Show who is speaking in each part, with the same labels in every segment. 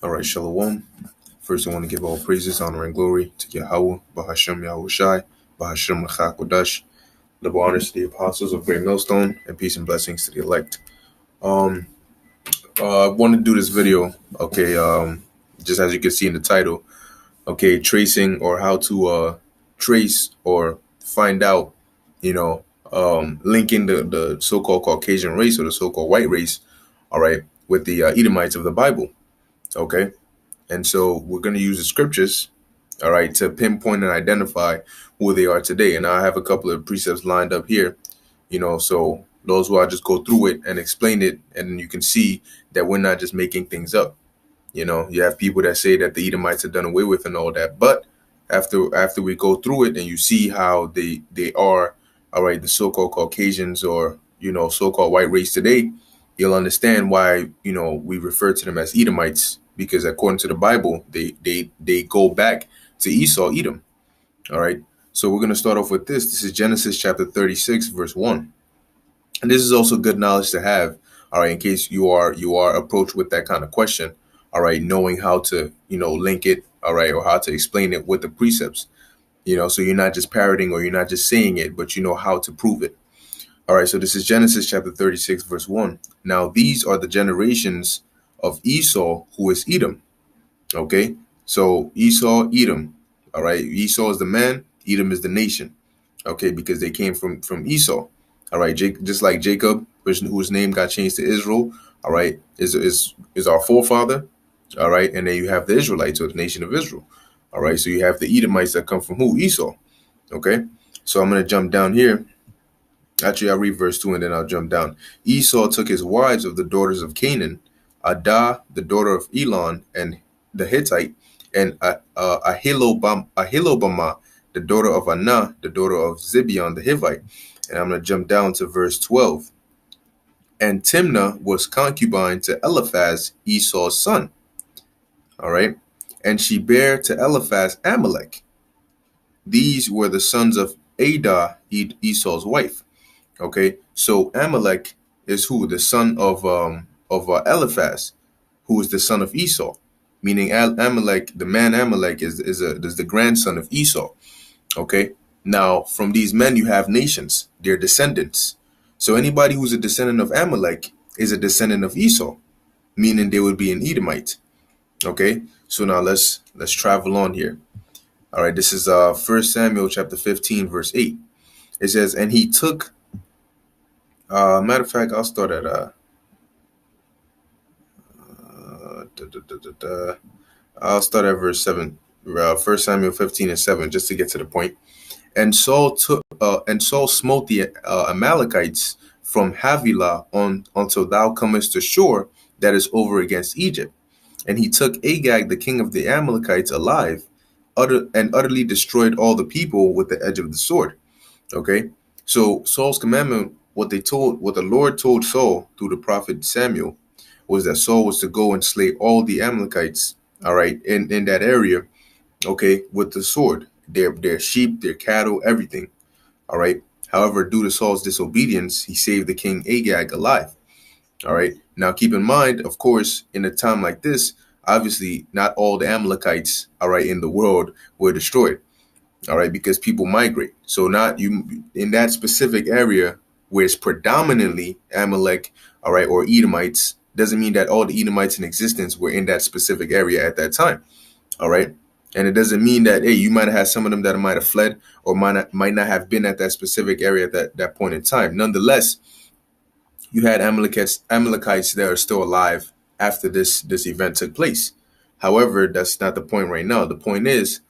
Speaker 1: All right, Shalom. First, I want to give all praises, honor, and glory to Yahweh, Bahashem Yahushai, Bahashem Machakodash, double honors to the apostles of Great Millstone, and peace and blessings to the elect. Um, I want to do this video, okay, just as you can see in the title, okay, tracing or how to trace or find out, linking the so-called Caucasian race or the so-called white race, all right, with the Edomites of the Bible, okay? And so we're going to use the scriptures, all right, to pinpoint and identify who they are today. And I have a couple of precepts lined up here, so those will I just go through it and explain it. And then you can see that we're not just making things up. You have people that say that the Edomites are done away with and all that. But after we go through it and you see how they are, all right, the so-called Caucasians or, so-called white race today, you'll understand why, we refer to them as Edomites. Because according to the Bible, they go back to Esau, Edom. All right. So we're going to start off with this. This is Genesis chapter 36, verse 1. And this is also good knowledge to have, all right, in case you are approached with that kind of question, all right, knowing how to, link it, all right, or how to explain it with the precepts, so you're not just parroting or you're not just saying it, but you know how to prove it. All right. So this is Genesis chapter 36, verse 1. Now, these are the generations of Esau, who is Edom. Okay, so Esau, Edom. All right, Esau is the man, Edom is the nation. Okay, because they came from Esau. All right, just like Jacob, whose name got changed to Israel. All right, is our forefather. All right, and then you have the Israelites, or the nation of Israel. All right, so you have the Edomites that come from who? Esau. Okay, so I'm gonna jump down here. Actually, I'll read verse 2 and then I'll jump down. Esau took his wives of the daughters of Canaan, Adah, the daughter of Elon, and the Hittite, and Ahilobamah, the daughter of Anah, the daughter of Zibeon, the Hivite. And I'm going to jump down to verse 12. And Timnah was concubine to Eliphaz, Esau's son. All right. And she bare to Eliphaz Amalek. These were the sons of Adah, Esau's wife. Okay. So Amalek is who? The son of Eliphaz, who is the son of Esau, meaning Amalek, the man Amalek is the grandson of Esau. Okay. Now, from these men, you have nations, their descendants. So anybody who's a descendant of Amalek is a descendant of Esau, meaning they would be an Edomite. Okay. So now let's travel on here. All right. This is 1 Samuel chapter 15, verse 8. It says, and he took, matter of fact, I'll start at, I'll start at verse 7, 1 Samuel 15 and 7, just to get to the point. And Saul smote the Amalekites from Havilah until thou comest to shore that is over against Egypt. And he took Agag, the king of the Amalekites, alive, and utterly destroyed all the people with the edge of the sword. Okay, so Saul's commandment, what the Lord told Saul through the prophet Samuel, was that Saul was to go and slay all the Amalekites, all right, in that area, okay, with the sword, their sheep, their cattle, everything, all right. However, due to Saul's disobedience, he saved the king Agag alive, all right. Now, keep in mind, of course, in a time like this, obviously, not all the Amalekites, all right, in the world were destroyed, all right, because people migrate. So not you in that specific area where it's predominantly Amalek, all right, or Edomites, doesn't mean that all the Edomites in existence were in that specific area at that time. All right. And it doesn't mean that, hey, you might have had some of them that might have fled or might not have been at that specific area at that point in time. Nonetheless, you had Amalekites that are still alive after this event took place. However, that's not the point right now. The point is,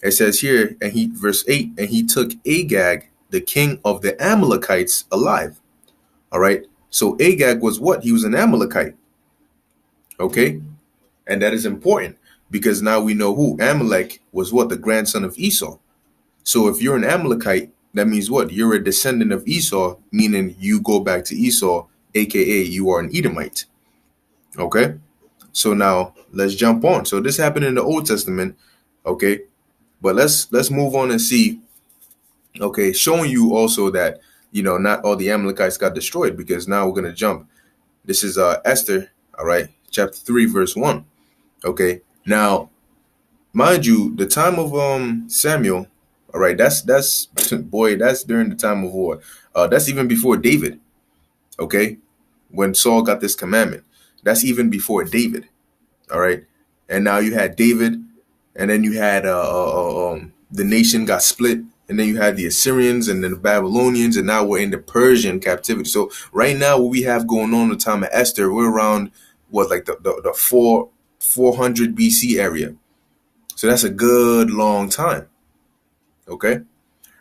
Speaker 1: it says here, and verse 8, and he took Agag, the king of the Amalekites, alive. All right. So Agag was what? He was an Amalekite. Okay. And that is important because now we know who Amalek was, what? The grandson of Esau. So if you're an Amalekite, that means what? You're a descendant of Esau, meaning you go back to Esau, aka you are an Edomite. Okay. So now let's jump on. So this happened in the Old Testament. Okay. But let's move on and see. Okay. Showing you also that, not all the Amalekites got destroyed, because now we're going to jump. This is Esther, all right, chapter 3, verse 1. Okay. Now, mind you, the time of Samuel, all right, that's boy, that's during the time of war. That's even before David, okay? When Saul got this commandment. That's even before David, all right? And now you had David, and then you had the nation got split, and then you had the Assyrians and then the Babylonians, and now we're in the Persian captivity. So right now, what we have going on in the time of Esther, we're around what, like the 400 BC area. So that's a good long time. Okay.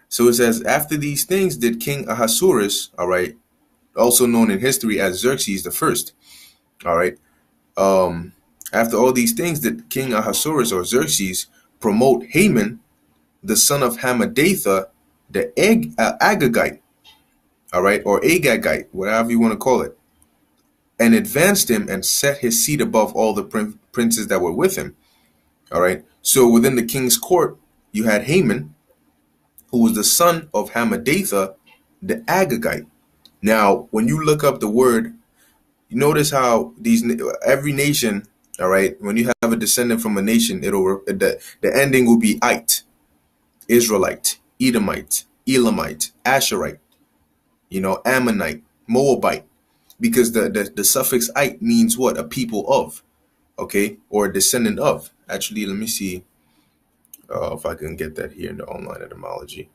Speaker 1: So it says, after these things did King Ahasuerus, all right, also known in history as Xerxes the first, all right. Um, After all these things did King Ahasuerus or Xerxes promote Haman, the son of Hammedatha, the Agagite, all right, or Agagite, whatever you want to call it, and advanced him and set his seat above all the princes that were with him. All right. So within the king's court, you had Haman, who was the son of Hammedatha, the Agagite. Now, when you look up the word, you notice how every nation, all right, when you have a descendant from a nation, the ending will be ite, Israelite, Edomite, Elamite, Asherite, Ammonite, Moabite, because the suffix ite means what? A people of, okay, or a descendant of. Actually, let me see if I can get that here in the online etymology.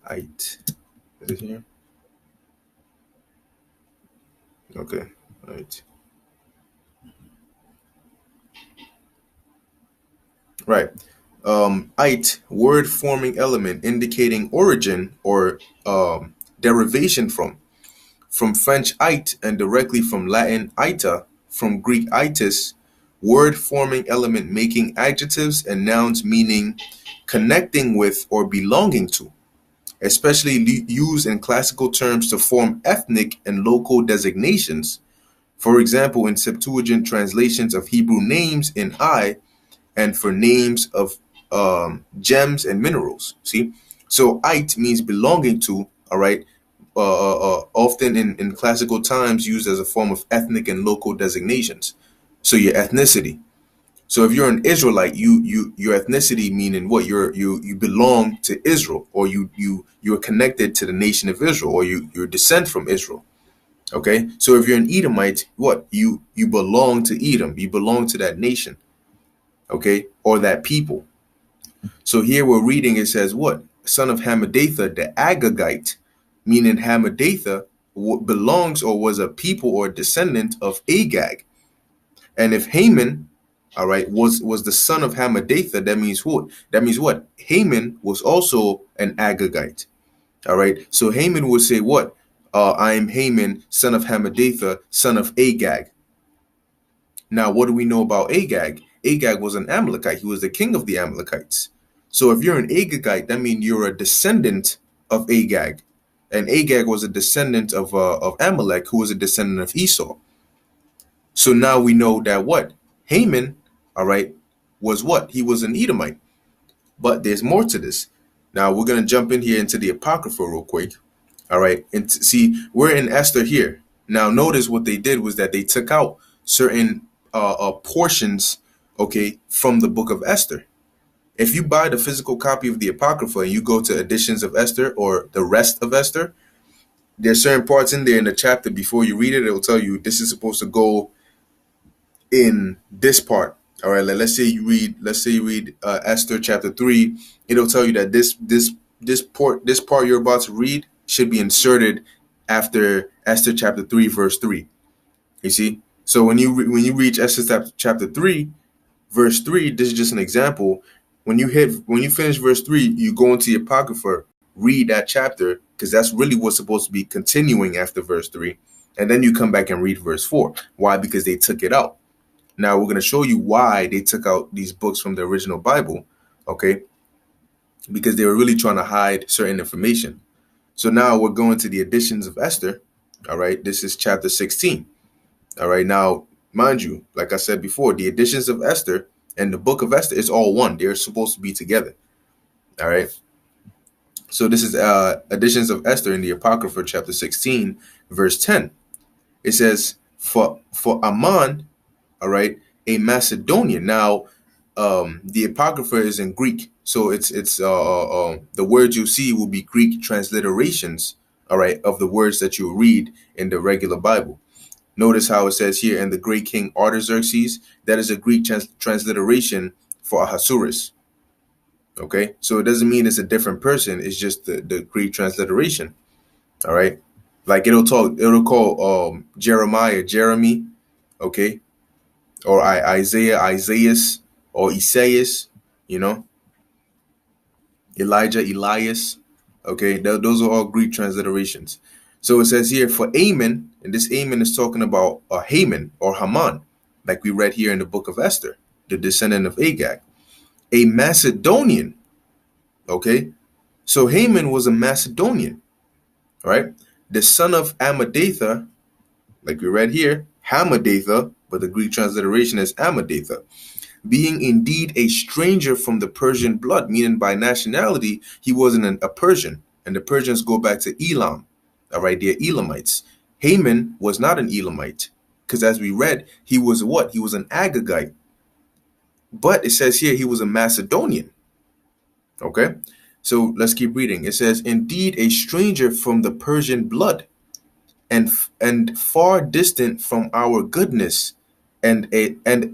Speaker 1: Ite. Is it here? Okay. Right. Right. Ite, word forming element indicating origin or derivation from French ite and directly from Latin ita, from Greek itis, word forming element making adjectives and nouns meaning connecting with or belonging to, especially used in classical terms to form ethnic and local designations. For example, in Septuagint translations of Hebrew names in I, and for names of gems and minerals. See, so ite means belonging to. All right, often in classical times used as a form of ethnic and local designations. So your ethnicity. So if you're an Israelite, your ethnicity meaning what? You belong to Israel, or you're connected to the nation of Israel, or you descend from Israel. Okay, so if you're an Edomite, what? You belong to Edom. You belong to that nation. Okay, or that people. So here we're reading, it says what? Son of Hammedatha, the Agagite, meaning Hammedatha belongs or was a people or descendant of Agag. And if Haman, all right, was the son of Hammedatha, that means what? That means what? Haman was also an Agagite. All right. So Haman would say what? I am Haman, son of Hammedatha, son of Agag. Now, what do we know about Agag? Agag was an Amalekite. He was the king of the Amalekites. So if you're an Agagite, that means you're a descendant of Agag. And Agag was a descendant of Amalek, who was a descendant of Esau. So now we know that what? Haman, all right, was what? He was an Edomite. But there's more to this. Now we're going to jump in here into the Apocrypha real quick. All right. And see, we're in Esther here. Now notice what they did was that they took out certain portions, okay, from the book of Esther. If you buy the physical copy of the Apocrypha and you go to editions of Esther or the rest of Esther, there's certain parts in there in the chapter before you read it, it will tell you this is supposed to go in this part. All right, let's say you read Esther chapter 3, it'll tell you that this part you're about to read should be inserted after Esther chapter 3 verse 3. You see? So when you reach Esther chapter 3 verse 3, this is just an example. When you finish verse 3, you go into the Apocrypha, read that chapter, because that's really what's supposed to be continuing after verse 3. And then you come back and read verse 4. Why? Because they took it out. Now we're going to show you why they took out these books from the original Bible, okay? Because they were really trying to hide certain information. So now we're going to the editions of Esther, all right? This is chapter 16, all right? Now, mind you, like I said before, the editions of Esther and the book of Esther is all one. They're supposed to be together, all right? So this is editions of Esther in the Apocrypha, chapter 16, verse 10. It says, for Aman, all right, a Macedonian. Now, the Apocrypha is in Greek, so it's the words you see will be Greek transliterations, all right, of the words that you read in the regular Bible. Notice how it says here, "and the great king Artaxerxes," that is a Greek transliteration for Ahasuerus. Okay, so it doesn't mean it's a different person. It's just the Greek transliteration. All right, like it'll call Jeremiah Jeremy, okay, or Isaiah Isaias, or Isaias, you know, Elijah Elias. Okay, those are all Greek transliterations. So it says here for Ammon, and this Ammon is talking about Haman or Haman, like we read here in the book of Esther, the descendant of Agag, a Macedonian. Okay, so Haman was a Macedonian, right? The son of Amadatha, like we read here, Hamadatha, but the Greek transliteration is Amadatha, being indeed a stranger from the Persian blood, meaning by nationality, he wasn't a Persian. And the Persians go back to Elam. All right, they're Elamites. Haman was not an Elamite, because as we read, he was what? He was an Agagite. But it says here he was a Macedonian. Okay, so let's keep reading. It says, indeed a stranger from the Persian blood, and far distant from our goodness, and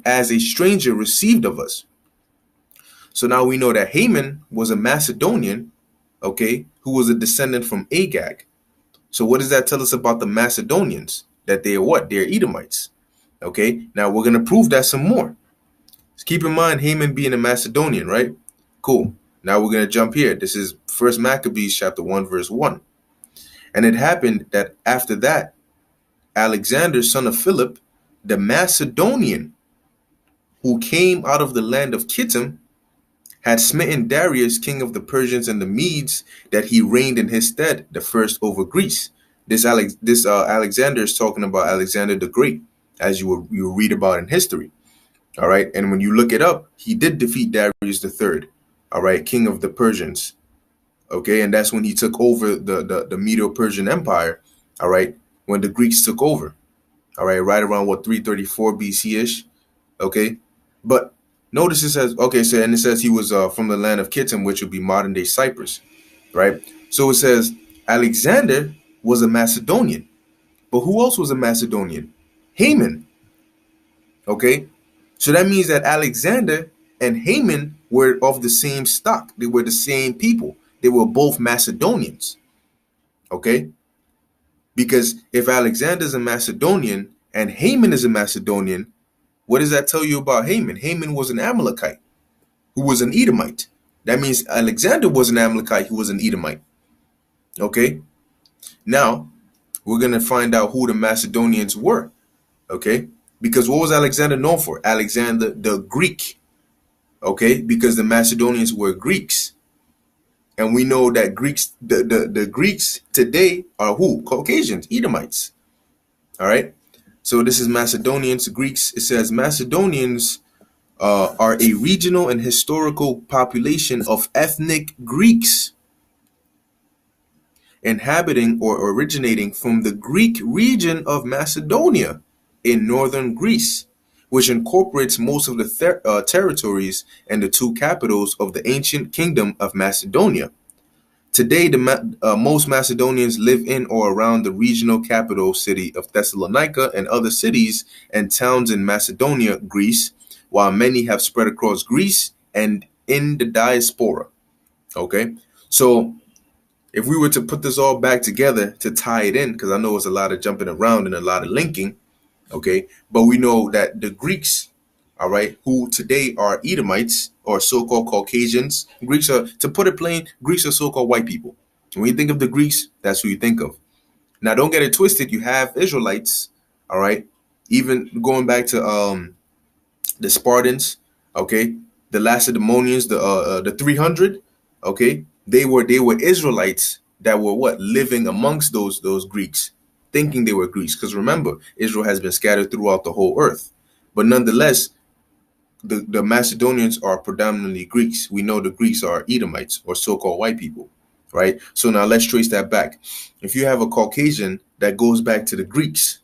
Speaker 1: as a stranger received of us. So now we know that Haman was a Macedonian, okay, who was a descendant from Agag. So what does that tell us about the Macedonians? That they are what? They're Edomites. Okay, now we're going to prove that some more. Just keep in mind Haman being a Macedonian, right? Cool. Now we're going to jump here. This is 1 Maccabees chapter 1, verse 1. And it happened that after that, Alexander, son of Philip, the Macedonian, who came out of the land of Kittim, had smitten Darius, king of the Persians and the Medes, that he reigned in his stead, the first over Greece. This Alexander is talking about Alexander the Great, as you will read about in history. All right, and when you look it up, he did defeat Darius III, all right, king of the Persians. Okay, and that's when he took over the Medo-Persian Empire. All right, when the Greeks took over. All right around what, 334 BC-ish. Okay, but notice it says, okay, so, and it says he was from the land of Kittim, which would be modern day Cyprus, right? So it says Alexander was a Macedonian, but who else was a Macedonian? Haman. Okay, so that means that Alexander and Haman were of the same stock. They were the same people. They were both Macedonians. Okay, because if Alexander's a Macedonian and Haman is a Macedonian, what does that tell you about Haman? Haman was an Amalekite who was an Edomite. That means Alexander was an Amalekite who was an Edomite. Okay, now we're going to find out who the Macedonians were. Okay, because what was Alexander known for? Alexander the Greek. Okay, because the Macedonians were Greeks. And we know that the Greeks today are who? Caucasians, Edomites. All right. So this is Macedonians, Greeks. It says Macedonians are a regional and historical population of ethnic Greeks inhabiting or originating from the Greek region of Macedonia in northern Greece, which incorporates most of the territories and the two capitals of the ancient kingdom of Macedonia. Today, most Macedonians live in or around the regional capital city of Thessalonica and other cities and towns in Macedonia, Greece, while many have spread across Greece and in the diaspora. Okay, so if we were to put this all back together to tie it in, because I know it's a lot of jumping around and a lot of linking, okay, but we know that the Greeks, all right, who today are Edomites or so-called Caucasians. Greeks are, to put it plain, Greeks are so-called white people. When you think of the Greeks, that's who you think of. Now, don't get it twisted. You have Israelites, all right, even going back to the Spartans, okay, the Lacedaemonians, the 300, okay, they were Israelites that were what, living amongst those Greeks, thinking they were Greeks. Because remember, Israel has been scattered throughout the whole earth, but nonetheless, the Macedonians are predominantly Greeks. We know the Greeks are Edomites or so-called white people, right? So now let's trace that back. If you have a Caucasian that goes back to the Greeks,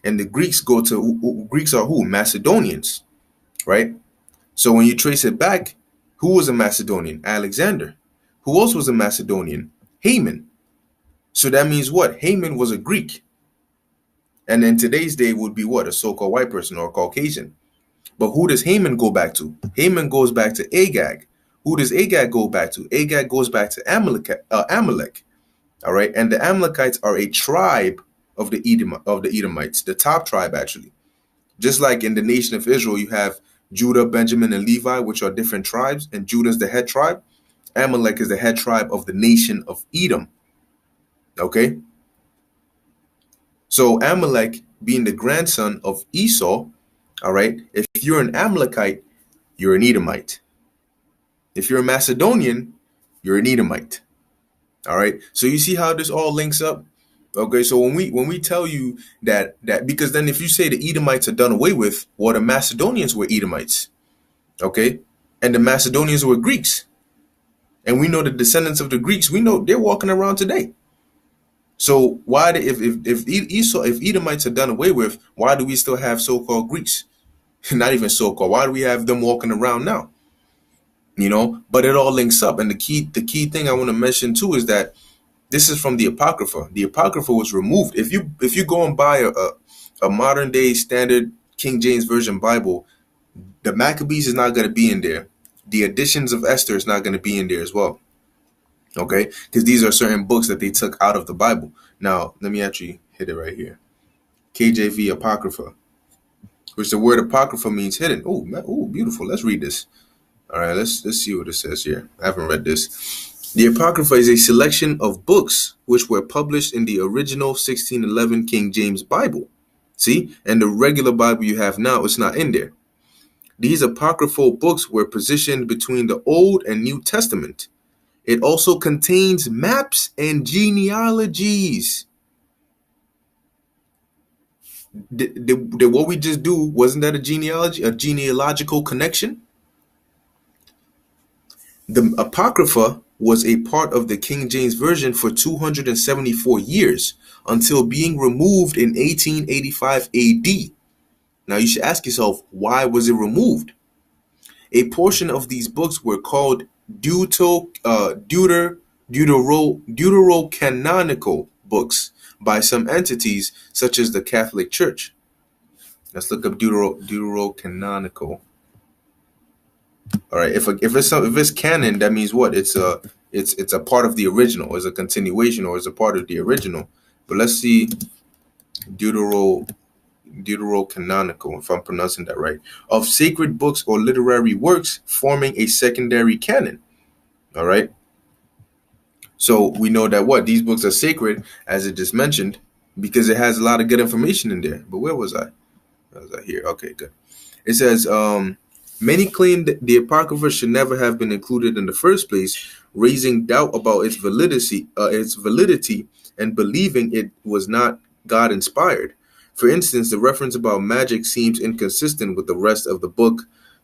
Speaker 1: And the Greeks go to Greeks are who? Macedonians, right? So when you trace it back, who was a Macedonian? Alexander. Who else was a Macedonian? Haman. So that means what? Haman was a Greek. And in today's day would be what? A so-called white person or Caucasian. But who does Haman go back to? Haman goes back to Agag. Who does Agag go back to? Agag goes back to Amalek. All right. And the Amalekites are a tribe of the Edomites, the top tribe, actually. Just like in the nation of Israel, you have Judah, Benjamin, and Levi, which are different tribes, and Judah is the head tribe. Amalek is the head tribe of the nation of Edom. Okay? So Amalek, being the grandson of Esau, all right, if you're an Amalekite, you're an Edomite. If you're a Macedonian, you're an Edomite. All right? So you see how this all links up? Okay, so when we tell you that because then if you say the Edomites are done away with, well, the Macedonians were Edomites, okay, and the Macedonians were Greeks, and we know the descendants of the Greeks. We know they're walking around today. So why, if Edomites are done away with, why do we still have so-called Greeks? Not even so-called. Why do we have them walking around now? You know, but it all links up, and the key thing I want to mention too is that this is from the Apocrypha. The Apocrypha was removed. If you go and buy a modern day standard King James Version Bible, the Maccabees is not going to be in there. The editions of Esther is not going to be in there as well. Okay, because these are certain books that they took out of the Bible. Now, let me actually hit it right here. KJV Apocrypha, which the word Apocrypha means hidden. Oh, beautiful. Let's read this. All right, let's see what it says here. I haven't read this. The Apocrypha is a selection of books which were published in the original 1611 King James Bible. See? And the regular Bible you have now is not in there. These apocryphal books were positioned between the Old and New Testament. It also contains maps and genealogies. Did what we just do, wasn't that a genealogical connection? The Apocrypha was a part of the King James Version for 274 years until being removed in 1885 AD. Now you should ask yourself, why was it removed? A portion of these books were called deuterocanonical books by some entities such as the Catholic Church. Let's look up deuterocanonical. All right, if it's canon, that means what? It's a part of the original, it's a continuation, or it's a part of the original. But let's see, deuterocanonical, if I'm pronouncing that right, of sacred books or literary works forming a secondary canon. All right. So we know that what these books are sacred, as it just mentioned, because it has a lot of good information in there. But where was I? Was I here? Okay, good. It says, many claim that the Apocrypha should never have been included in the first place, raising doubt about its validity, and believing it was not God inspired. For instance, the reference about magic seems inconsistent with the rest of the book.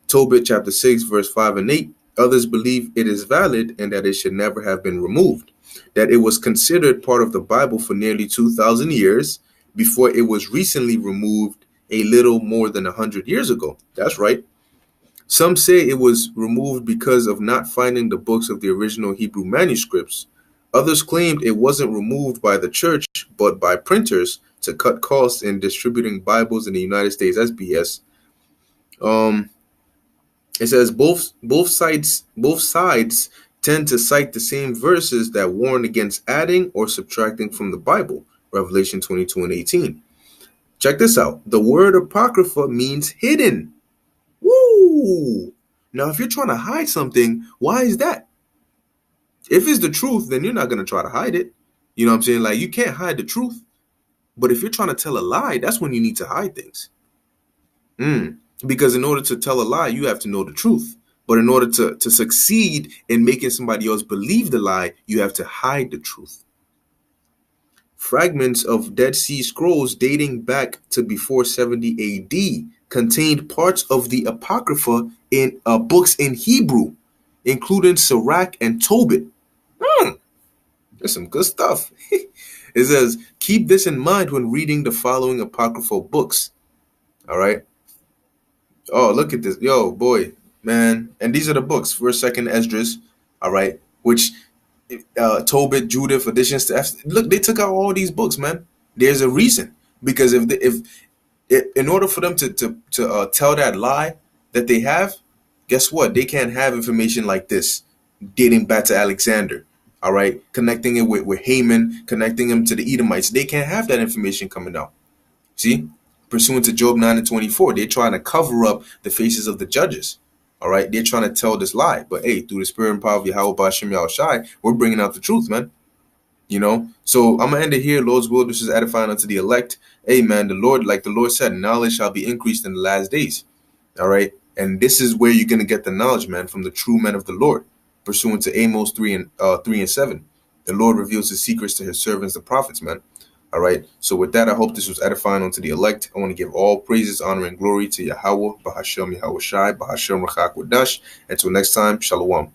Speaker 1: Tobit chapter 6, verse 5 and 8. Others believe it is valid and that it should never have been removed. That it was considered part of the Bible for nearly 2,000 years before it was recently removed a little more than 100 years ago. That's right. Some say it was removed because of not finding the books of the original Hebrew manuscripts. Others claimed it wasn't removed by the church, but by printers to cut costs in distributing Bibles in the United States. That's BS. It says both sides tend to cite the same verses that warn against adding or subtracting from the Bible. Revelation 22 and 18. Check this out. The word Apocrypha means hidden. Woo! Now, if you're trying to hide something, why is that? If it's the truth, then you're not going to try to hide it. You know what I'm saying? Like, you can't hide the truth. But if you're trying to tell a lie, that's when you need to hide things. Because in order to tell a lie, you have to know the truth. But in order to succeed in making somebody else believe the lie, you have to hide the truth. Fragments of Dead Sea Scrolls dating back to before 70 AD contained parts of the Apocrypha in books in Hebrew, including Sirach and Tobit. There's some good stuff. It says, keep this in mind when reading the following apocryphal books. All right. Oh, look at this. Yo, boy, man. And these are the books. First, second, Esdras. All right. Which Tobit, Judith, additions to look, they took out all these books, man. There's a reason. Because if in order for them to tell that lie that they have, guess what? They can't have information like this dating back to Alexander. All right, connecting it with Haman, connecting him to the Edomites. They can't have that information coming out. See, pursuant to Job 9:24, they're trying to cover up the faces of the judges. All right, they're trying to tell this lie, but hey, through the spirit and power of Yahweh Ba'ashem Yahushai, we're bringing out the truth, man. So I'm gonna end it here. Lord's will, this is edifying unto the elect. Hey, man, like the Lord said, knowledge shall be increased in the last days. All right, and this is where you're gonna get the knowledge, man, from the true men of the Lord, pursuant to Amos 3:7. The Lord reveals His secrets to His servants, the prophets, man. All right. So with that, I hope this was edifying unto the elect. I want to give all praises, honor, and glory to Yahweh, Bahashem Yahweh Shai, Bahashem Rachak Wadash. Until next time, Shalom.